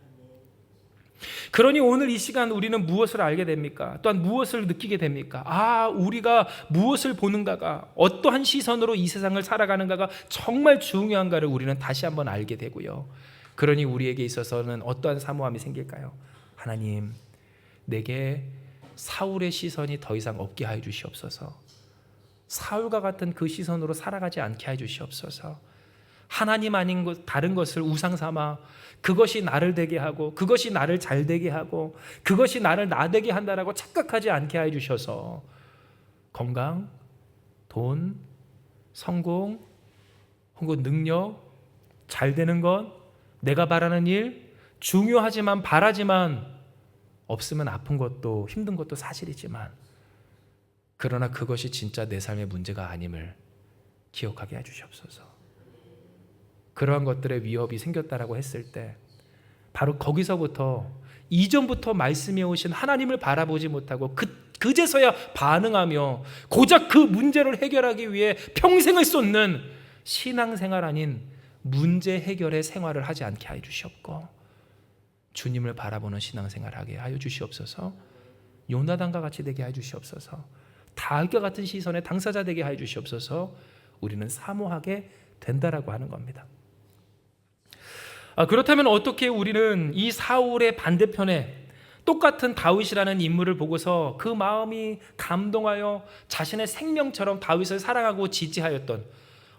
그러니 오늘 이 시간 우리는 무엇을 알게 됩니까? 또한 무엇을 느끼게 됩니까? 우리가 무엇을 보는가가, 어떠한 시선으로 이 세상을 살아가는가가 정말 중요한가를 우리는 다시 한번 알게 되고요. 그러니 우리에게 있어서는 어떠한 사모함이 생길까요? 하나님, 내게 사울의 시선이 더 이상 없게 하여 주시옵소서. 사울과 같은 그 시선으로 살아가지 않게 하여 주시옵소서. 하나님 아닌 것, 다른 것을 우상 삼아 그것이 나를 되게 하고 그것이 나를 잘 되게 하고 그것이 나를 나되게 한다라고 착각하지 않게 해 주셔서 건강, 돈, 성공 혹은 능력, 잘 되는 것, 내가 바라는 일, 중요하지만 바라지만 없으면 아픈 것도 힘든 것도 사실이지만, 그러나 그것이 진짜 내 삶의 문제가 아님을 기억하게 해주시옵소서. 그러한 것들의 위협이 생겼다라고 했을 때 바로 거기서부터, 이전부터 말씀해 오신 하나님을 바라보지 못하고 그제서야 반응하며 고작 그 문제를 해결하기 위해 평생을 쏟는 신앙생활 아닌 문제 해결의 생활을 하지 않게 하여 주시옵고, 주님을 바라보는 신앙생활을 하게 하여 주시옵소서. 요나단과 같이 되게 하여 주시옵소서. 다윗과 같은 시선의 당사자 되게 하여 주시옵소서. 우리는 사모하게 된다라고 하는 겁니다. 그렇다면 어떻게 우리는 이 사울의 반대편에 똑같은 다윗이라는 인물을 보고서 그 마음이 감동하여 자신의 생명처럼 다윗을 사랑하고 지지하였던,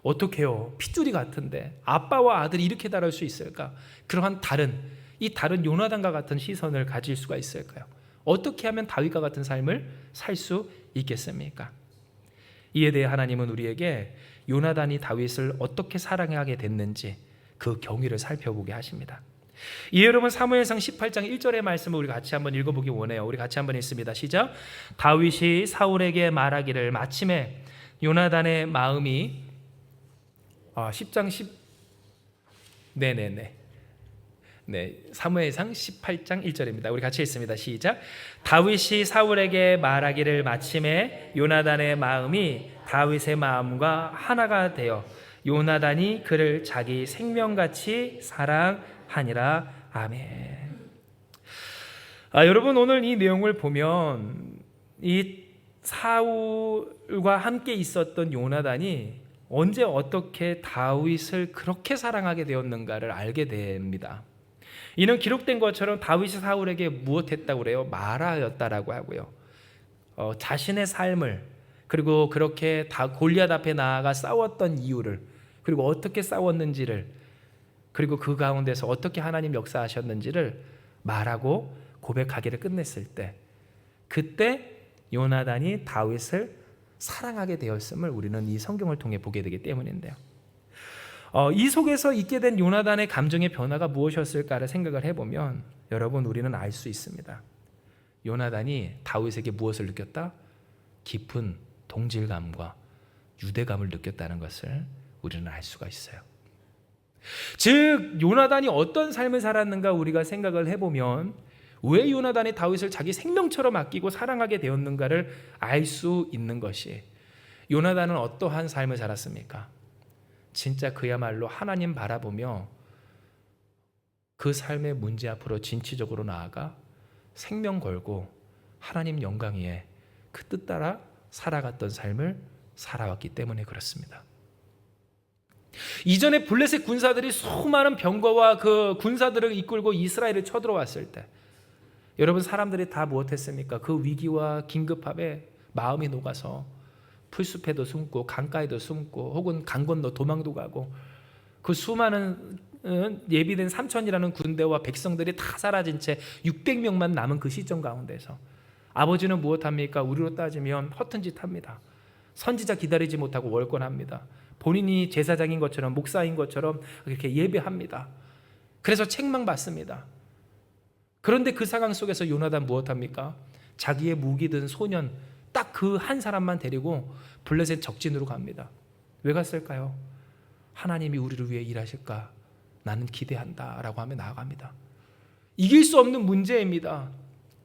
어떻게요? 핏줄이 같은데 아빠와 아들이 이렇게 다를 수 있을까? 그러한 다른 요나단과 같은 시선을 가질 수가 있을까요? 어떻게 하면 다윗과 같은 삶을 살 수 있겠습니까? 이에 대해 하나님은 우리에게 요나단이 다윗을 어떻게 사랑하게 됐는지 그 경위를 살펴보게 하십니다. 이 여러분, 사무엘상 18장 1절의 말씀을 우리 같이 한번 읽어보기 원해요. 우리 같이 한번 읽습니다. 시작. 다윗이 사울에게 말하기를 마침에 요나단의 마음이 10장 10 네네네 네, 사무엘상 18장 1절입니다. 우리 같이 읽습니다. 시작. 다윗이 사울에게 말하기를 마침에 요나단의 마음이 다윗의 마음과 하나가 되어 요나단이 그를 자기 생명같이 사랑하니라. 아멘. 여러분, 오늘 이 내용을 보면 이 사울과 함께 있었던 요나단이 언제 어떻게 다윗을 그렇게 사랑하게 되었는가를 알게 됩니다. 이는 기록된 것처럼 다윗이 사울에게 무엇했다고 그래요? 말하였다라고 하고요. 자신의 삶을, 그리고 그렇게 다 골리앗 앞에 나아가 싸웠던 이유를, 그리고 어떻게 싸웠는지를, 그리고 그 가운데서 어떻게 하나님 역사하셨는지를 말하고 고백하기를 끝냈을 때, 그때 요나단이 다윗을 사랑하게 되었음을 우리는 이 성경을 통해 보게 되기 때문인데요. 이 속에서 있게 된 요나단의 감정의 변화가 무엇이었을까를 생각을 해보면 여러분, 우리는 알 수 있습니다. 요나단이 다윗에게 무엇을 느꼈다? 깊은 동질감과 유대감을 느꼈다는 것을 우리는 알 수가 있어요. 즉, 요나단이 어떤 삶을 살았는가 우리가 생각을 해보면 왜 요나단이 다윗을 자기 생명처럼 아끼고 사랑하게 되었는가를 알 수 있는 것이, 요나단은 어떠한 삶을 살았습니까? 진짜 그야말로 하나님 바라보며 그 삶의 문제 앞으로 진취적으로 나아가 생명 걸고 하나님 영광 위에 그 뜻 따라 살아갔던 삶을 살아왔기 때문에 그렇습니다. 이전에 블레셋 군사들이 수많은 병거와 그 군사들을 이끌고 이스라엘을 쳐들어왔을 때 여러분, 사람들이 다 무엇했습니까? 그 위기와 긴급함에 마음이 녹아서 풀숲에도 숨고 강가에도 숨고 혹은 강 건너 도망도 가고, 그 수많은 예비된 3천이라는 군대와 백성들이 다 사라진 채 600명만 남은 그 시점 가운데서 아버지는 무엇합니까? 우리로 따지면 허튼 짓 합니다. 선지자 기다리지 못하고 월권합니다. 본인이 제사장인 것처럼, 목사인 것처럼 이렇게 예배합니다. 그래서 책망받습니다. 그런데 그 상황 속에서 요나단 무엇합니까? 자기의 무기 든 소년 딱 그 한 사람만 데리고 블레셋 적진으로 갑니다. 왜 갔을까요? 하나님이 우리를 위해 일하실까? 나는 기대한다 라고 하며 나아갑니다. 이길 수 없는 문제입니다.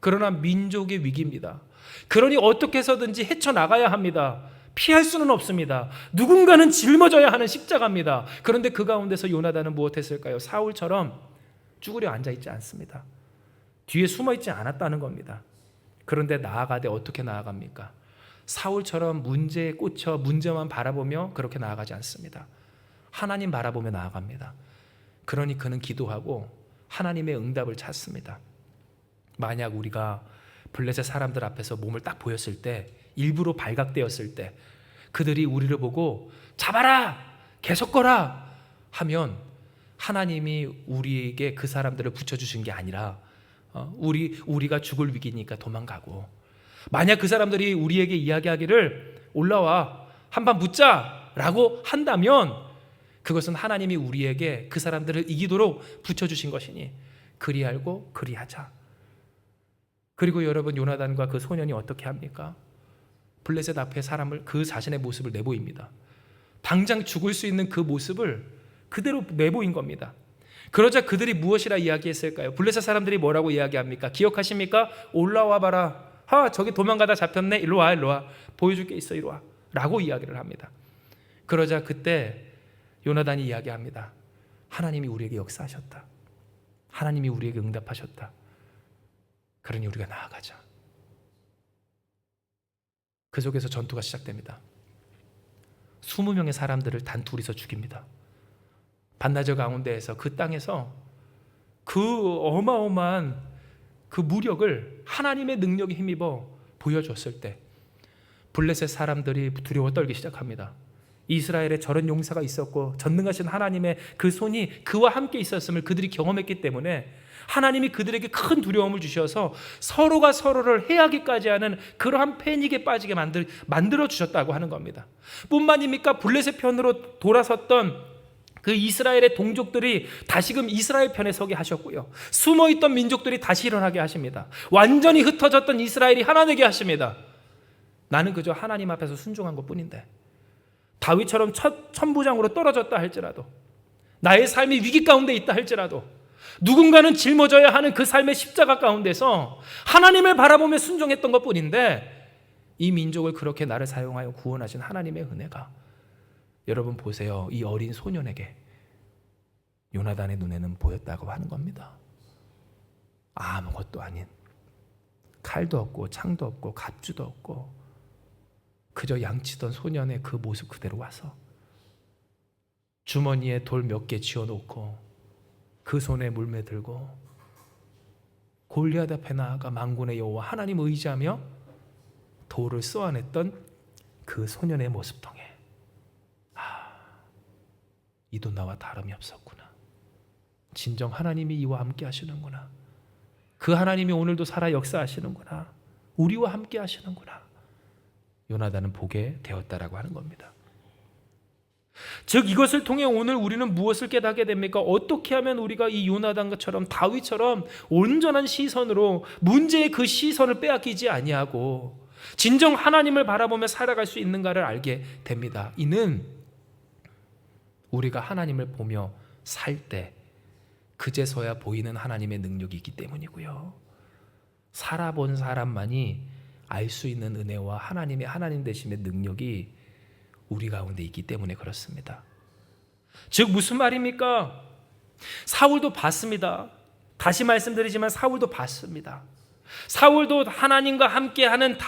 그러나 민족의 위기입니다. 그러니 어떻게 해서든지 헤쳐나가야 합니다. 피할 수는 없습니다. 누군가는 짊어져야 하는 십자가입니다. 그런데 그 가운데서 요나단은 무엇했을까요? 사울처럼 쭈그려 앉아있지 않습니다. 뒤에 숨어있지 않았다는 겁니다. 그런데 나아가되 어떻게 나아갑니까? 사울처럼 문제에 꽂혀 문제만 바라보며 그렇게 나아가지 않습니다. 하나님 바라보며 나아갑니다. 그러니 그는 기도하고 하나님의 응답을 찾습니다. 만약 우리가 블레셋 사람들 앞에서 몸을 딱 보였을 때, 일부러 발각되었을 때 그들이 우리를 보고 잡아라! 계속 거라! 하면 하나님이 우리에게 그 사람들을 붙여주신 게 아니라 우리가 죽을 위기니까 도망가고, 만약 그 사람들이 우리에게 이야기하기를 올라와 한번 붙자 라고 한다면 그것은 하나님이 우리에게 그 사람들을 이기도록 붙여주신 것이니 그리 알고 그리하자. 그리고 여러분, 요나단과 그 소년이 어떻게 합니까? 블레셋 앞에 사람을, 그 자신의 모습을 내보입니다. 당장 죽을 수 있는 그 모습을 그대로 내보인 겁니다. 그러자 그들이 무엇이라 이야기했을까요? 블레셋 사람들이 뭐라고 이야기합니까? 기억하십니까? 올라와 봐라. 저기 도망가다 잡혔네. 일로 와, 일로 와. 보여줄 게 있어, 일로 와. 라고 이야기를 합니다. 그러자 그때 요나단이 이야기합니다. 하나님이 우리에게 역사하셨다. 하나님이 우리에게 응답하셨다. 그러니 우리가 나아가자. 그 속에서 전투가 시작됩니다. 20명의 사람들을 단 둘이서 죽입니다. 반나절 가운데에서 그 땅에서 그 어마어마한 그 무력을 하나님의 능력에 힘입어 보여줬을 때 블레셋 사람들이 두려워 떨기 시작합니다. 이스라엘에 저런 용사가 있었고 전능하신 하나님의 그 손이 그와 함께 있었음을 그들이 경험했기 때문에 하나님이 그들에게 큰 두려움을 주셔서 서로가 서로를 해하기까지 하는 그러한 패닉에 빠지게 만들어 주셨다고 하는 겁니다. 뿐만입니까? 블레셋 편으로 돌아섰던 그 이스라엘의 동족들이 다시금 이스라엘 편에 서게 하셨고요. 숨어있던 민족들이 다시 일어나게 하십니다. 완전히 흩어졌던 이스라엘이 하나 되게 하십니다. 나는 그저 하나님 앞에서 순종한 것뿐인데, 다윗처럼 천부장으로 떨어졌다 할지라도, 나의 삶이 위기 가운데 있다 할지라도, 누군가는 짊어져야 하는 그 삶의 십자가 가운데서 하나님을 바라보며 순종했던 것뿐인데, 이 민족을 그렇게 나를 사용하여 구원하신 하나님의 은혜가, 여러분 보세요. 이 어린 소년에게 요나단의 눈에는 보였다고 하는 겁니다. 아무것도 아닌, 칼도 없고 창도 없고 갑주도 없고 그저 양치던 소년의 그 모습 그대로 와서 주머니에 돌 몇 개 쥐어놓고 그 손에 물매 들고 골리앗 앞에 나아가 만군의 여호와 하나님 의지하며 돌을 쏘아냈던 그 소년의 모습통에, 이도 나와 다름이 없었구나. 진정 하나님이 이와 함께 하시는구나. 그 하나님이 오늘도 살아 역사하시는구나. 우리와 함께 하시는구나. 요나단은 보게 되었다라고 하는 겁니다. 즉 이것을 통해 오늘 우리는 무엇을 깨닫게 됩니까? 어떻게 하면 우리가 이 요나단처럼 다윗처럼 온전한 시선으로 문제의 그 시선을 빼앗기지 아니하고 진정 하나님을 바라보며 살아갈 수 있는가를 알게 됩니다. 이는 우리가 하나님을 보며 살 때 그제서야 보이는 하나님의 능력이 있기 때문이고요. 살아본 사람만이 알 수 있는 은혜와 하나님의 하나님 되심의 능력이 우리 가운데 있기 때문에 그렇습니다. 즉 무슨 말입니까? 사울도 봤습니다. 다시 말씀드리지만 사울도 봤습니다. 사울도 하나님과 함께하는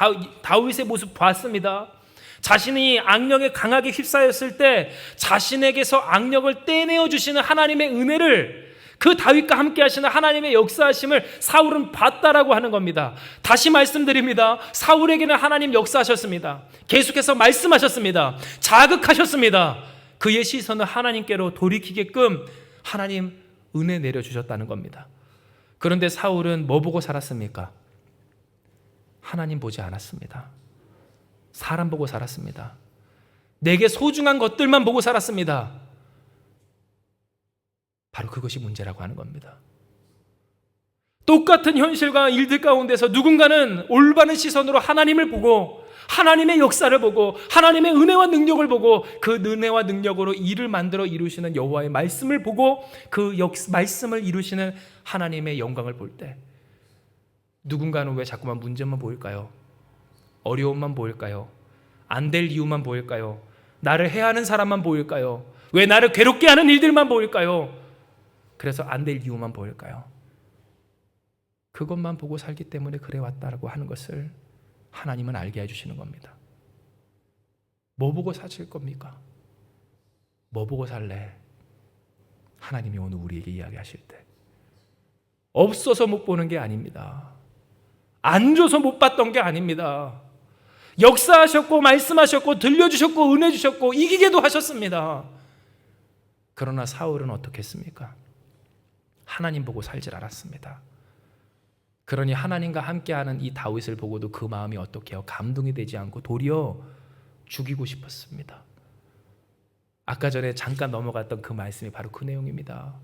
다윗의 모습 봤습니다. 자신이 악령에 강하게 휩싸였을 때 자신에게서 악령을 떼내어 주시는 하나님의 은혜를, 그 다윗과 함께 하시는 하나님의 역사하심을 사울은 봤다라고 하는 겁니다. 다시 말씀드립니다. 사울에게는 하나님 역사하셨습니다. 계속해서 말씀하셨습니다. 자극하셨습니다. 그의 시선을 하나님께로 돌이키게끔 하나님 은혜 내려주셨다는 겁니다. 그런데 사울은 뭐 보고 살았습니까? 하나님 보지 않았습니다. 사람 보고 살았습니다. 내게 소중한 것들만 보고 살았습니다. 바로 그것이 문제라고 하는 겁니다. 똑같은 현실과 일들 가운데서 누군가는 올바른 시선으로 하나님을 보고 하나님의 역사를 보고 하나님의 은혜와 능력을 보고 그 은혜와 능력으로 일을 만들어 이루시는 여호와의 말씀을 보고 그 말씀을 이루시는 하나님의 영광을 볼 때, 누군가는 왜 자꾸만 문제만 보일까요? 어려움만 보일까요? 안 될 이유만 보일까요? 나를 해하는 사람만 보일까요? 왜 나를 괴롭게 하는 일들만 보일까요? 그래서 안 될 이유만 보일까요? 그것만 보고 살기 때문에 그래 왔다라고 하는 것을 하나님은 알게 해주시는 겁니다. 뭐 보고 사실 겁니까? 뭐 보고 살래? 하나님이 오늘 우리에게 이야기하실 때 없어서 못 보는 게 아닙니다. 안 줘서 못 봤던 게 아닙니다. 역사하셨고 말씀하셨고 들려주셨고 은혜 주셨고 이기게도 하셨습니다. 그러나 사울은 어떻게 했습니까? 하나님 보고 살질 않았습니다. 그러니 하나님과 함께하는 이 다윗을 보고도 그 마음이 어떻게 해요? 감동이 되지 않고 도리어 죽이고 싶었습니다. 아까 전에 잠깐 넘어갔던 그 말씀이 바로 그 내용입니다.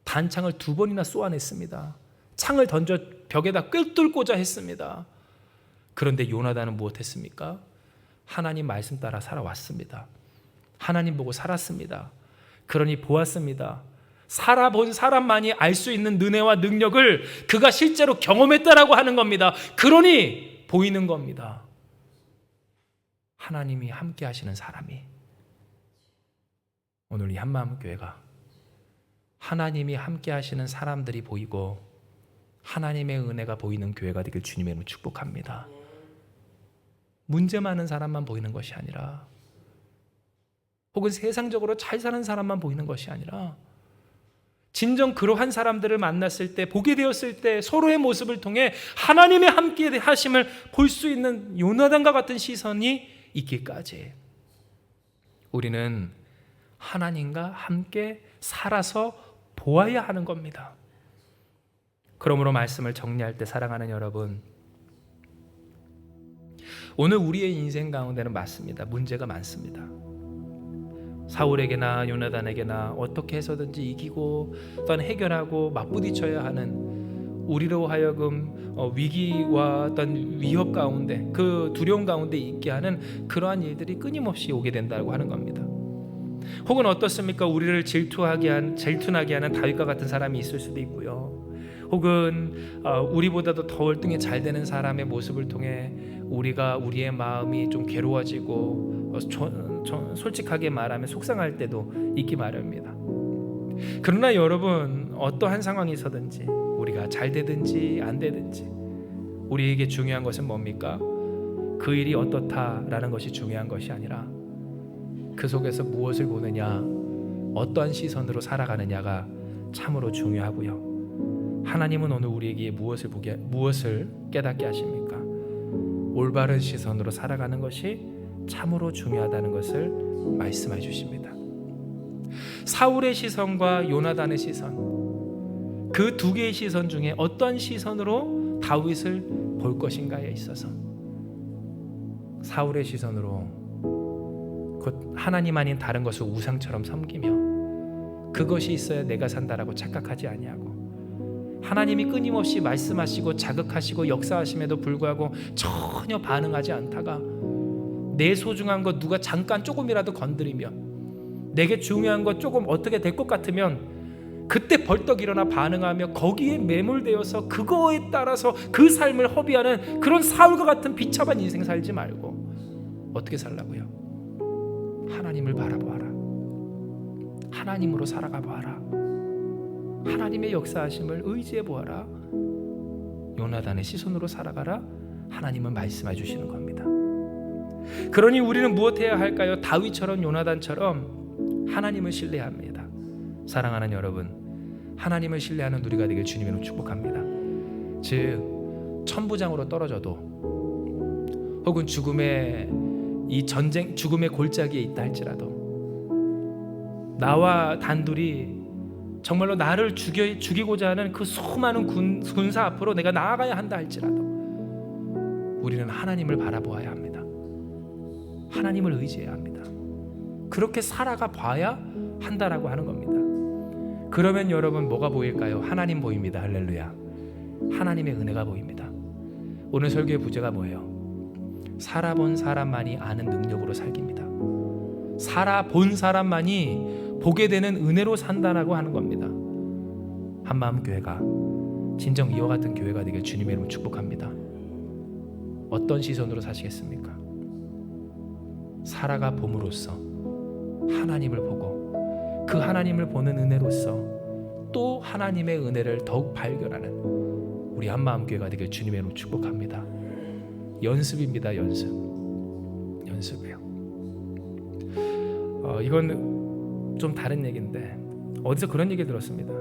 단창을 2번이나 쏘아냈습니다. 창을 던져 벽에다 꿰뚫고자 했습니다. 그런데 요나단은 무엇했습니까? 하나님 말씀 따라 살아왔습니다. 하나님 보고 살았습니다. 그러니 보았습니다. 살아본 사람만이 알 수 있는 은혜와 능력을 그가 실제로 경험했다라고 하는 겁니다. 그러니 보이는 겁니다. 하나님이 함께 하시는 사람이, 오늘 이 한마음교회가 하나님이 함께 하시는 사람들이 보이고 하나님의 은혜가 보이는 교회가 되길 주님의 이름으로 축복합니다. 문제 많은 사람만 보이는 것이 아니라, 혹은 세상적으로 잘 사는 사람만 보이는 것이 아니라, 진정 그러한 사람들을 만났을 때, 보게 되었을 때 서로의 모습을 통해 하나님의 함께 하심을 볼 수 있는 요나단과 같은 시선이 있기까지 우리는 하나님과 함께 살아서 보아야 하는 겁니다. 그러므로 말씀을 정리할 때 사랑하는 여러분, 오늘 우리의 인생 가운데는 맞습니다. 문제가 많습니다. 사울에게나 요나단에게나 어떻게 해서든지 이기고 또한 해결하고 맞부딪혀야 하는, 우리로 하여금 위기와 어떤 위협 가운데, 그 두려움 가운데 있게 하는 그러한 일들이 끊임없이 오게 된다고 하는 겁니다. 혹은 어떻습니까? 우리를 질투나게 하는 다윗과 같은 사람이 있을 수도 있고요. 혹은 우리보다도 더 월등히 잘 되는 사람의 모습을 통해 우리의 마음이 좀 괴로워지고 솔직하게 말하면 속상할 때도 있기 마련입니다. 그러나 여러분, 어떠한 상황이 있어든지 우리가 잘 되든지 안 되든지 우리에게 중요한 것은 뭡니까? 그 일이 어떻다라는 것이 중요한 것이 아니라 그 속에서 무엇을 보느냐, 어떠한 시선으로 살아가느냐가 참으로 중요하고요. 하나님은 오늘 우리에게 무엇을 깨닫게 하십니까? 올바른 시선으로 살아가는 것이 참으로 중요하다는 것을 말씀해 주십니다. 사울의 시선과 요나단의 시선, 그 두 개의 시선 중에 어떤 시선으로 다윗을 볼 것인가에 있어서 사울의 시선으로 곧 하나님 아닌 다른 것을 우상처럼 섬기며 그것이 있어야 내가 산다라고 착각하지 아니하고, 하나님이 끊임없이 말씀하시고 자극하시고 역사하심에도 불구하고 전혀 반응하지 않다가 내 소중한 것 누가 잠깐 조금이라도 건드리면, 내게 중요한 것 조금 어떻게 될 것 같으면 그때 벌떡 일어나 반응하며 거기에 매몰되어서 그거에 따라서 그 삶을 허비하는 그런 사울과 같은 비참한 인생 살지 말고 어떻게 살라고요? 하나님을 바라보아라. 하나님으로 살아가 보아라. 하나님의 역사하심을 의지해 보아라. 요나단의 시선으로 살아가라. 하나님은 말씀해 주시는 겁니다. 그러니 우리는 무엇해야 할까요? 다윗처럼 요나단처럼 하나님을 신뢰합니다. 사랑하는 여러분, 하나님을 신뢰하는 우리가 되길 주님으로 축복합니다. 즉 천부장으로 떨어져도 혹은 죽음의 골짜기에 있다 할지라도 나와 단둘이 정말로 나를 죽이고자 하는 그 수많은 군사 앞으로 내가 나아가야 한다 할지라도 우리는 하나님을 바라보아야 합니다. 하나님을 의지해야 합니다. 그렇게 살아가 봐야 한다라고 하는 겁니다. 그러면 여러분 뭐가 보일까요? 하나님 보입니다. 할렐루야. 하나님의 은혜가 보입니다. 오늘 설교의 부제가 뭐예요? 살아본 사람만이 아는 능력으로 살기입니다. 살아본 사람만이 보게 되는 은혜로 산다라고 하는 겁니다. 한마음 교회가 진정 이와 같은 교회가 되길 주님의 이름으로 축복합니다. 어떤 시선으로 사시겠습니까? 살아가 봄으로써 하나님을 보고 그 하나님을 보는 은혜로서 또 하나님의 은혜를 더욱 발견하는 우리 한마음 교회가 되길 주님의 이름으로 축복합니다. 연습입니다. 연습이에요. 이건 좀 다른 얘기인데 어디서 그런 얘기 들었습니다.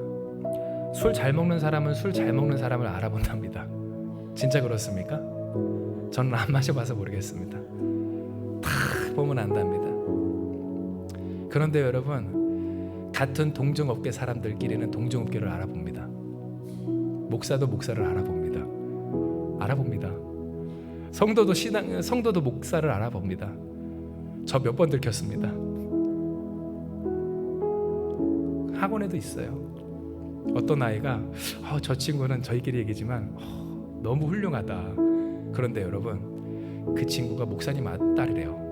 술 잘 먹는 사람은 술 잘 먹는 사람을 알아본답니다. 진짜 그렇습니까? 저는 안 마셔봐서 모르겠습니다. 다 보면 안답니다. 그런데 여러분, 같은 동종업계 사람들끼리는 동종업계를 알아봅니다. 목사도 목사를 알아봅니다. 성도도 목사를 알아봅니다. 저 몇 번 들켰습니다. 학원에도 있어요. 어떤 아이가 저 친구는 저희끼리 얘기지만 너무 훌륭하다. 그런데 여러분, 그 친구가 목사님 딸이래요.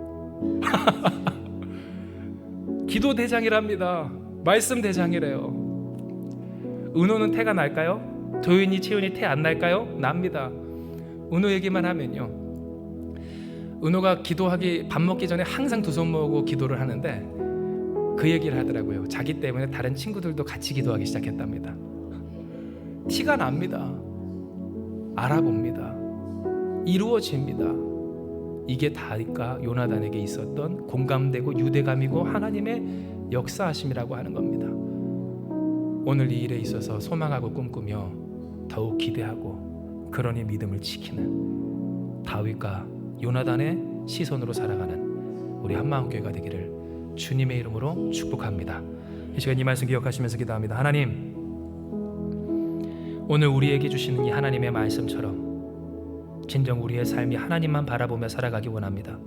기도 대장이랍니다. 말씀 대장이래요. 은호는 태가 날까요? 도윤이, 채윤이 태 안 날까요? 납니다. 은호 얘기만 하면요, 은호가 밥 먹기 전에 항상 두 손 모으고 기도를 하는데 그 얘기를 하더라고요. 자기 때문에 다른 친구들도 같이 기도하기 시작했답니다. 티가 납니다. 알아봅니다. 이루어집니다. 이게 다윗과 요나단에게 있었던 공감되고 유대감이고 하나님의 역사하심이라고 하는 겁니다. 오늘 이 일에 있어서 소망하고 꿈꾸며 더욱 기대하고 그러니 믿음을 지키는 다윗과 요나단의 시선으로 살아가는 우리 한마음교회가 되기를 주님의 이름으로 축복합니다. 이 시간 이 말씀 기억하시면서 기도합니다. 하나님, 오늘 우리에게 주시는 이 하나님의 말씀처럼 진정 우리의 삶이 하나님만 바라보며 살아가기 원합니다.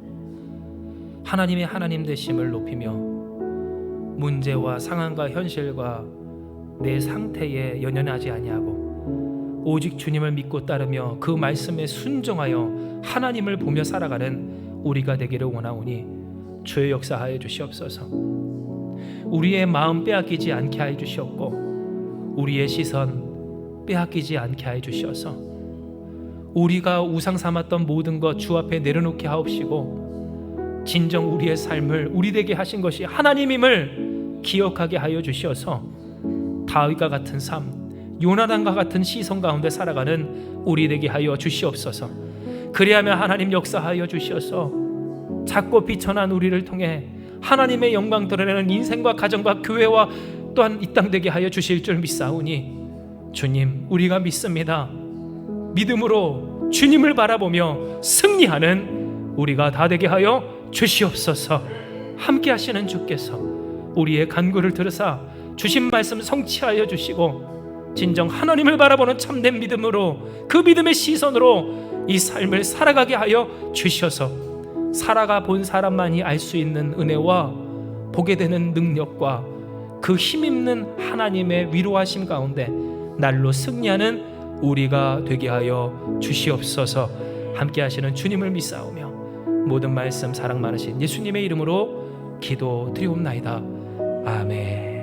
하나님의 하나님 되심을 높이며 문제와 상황과 현실과 내 상태에 연연하지 아니하고 오직 주님을 믿고 따르며 그 말씀에 순종하여 하나님을 보며 살아가는 우리가 되기를 원하오니 주의 역사하여 주시옵소서. 우리의 마음 빼앗기지 않게 하여 주시옵고 우리의 시선 빼앗기지 않게 하여 주시어서 우리가 우상 삼았던 모든 것 주 앞에 내려놓게 하옵시고 진정 우리의 삶을 우리 되게 하신 것이 하나님임을 기억하게 하여 주시어서 다윗과 같은 삶, 요나단과 같은 시선 가운데 살아가는 우리 되게 하여 주시옵소서. 그리하면 하나님 역사하여 주시어서 작고 비천한 우리를 통해 하나님의 영광 드러내는 인생과 가정과 교회와 또한 이 땅 되게 하여 주실 줄 믿사오니 주님, 우리가 믿습니다. 믿음으로 주님을 바라보며 승리하는 우리가 다 되게 하여 주시옵소서. 함께 하시는 주께서 우리의 간구를 들으사 주신 말씀 성취하여 주시고 진정 하나님을 바라보는 참된 믿음으로 그 믿음의 시선으로 이 삶을 살아가게 하여 주셔서 살아가 본 사람만이 알 수 있는 은혜와 보게 되는 능력과 그 힘있는 하나님의 위로하심 가운데 날로 승리하는 우리가 되게 하여 주시옵소서. 함께 하시는 주님을 믿사오며 모든 말씀 사랑 많으신 예수님의 이름으로 기도드리옵나이다. 아멘.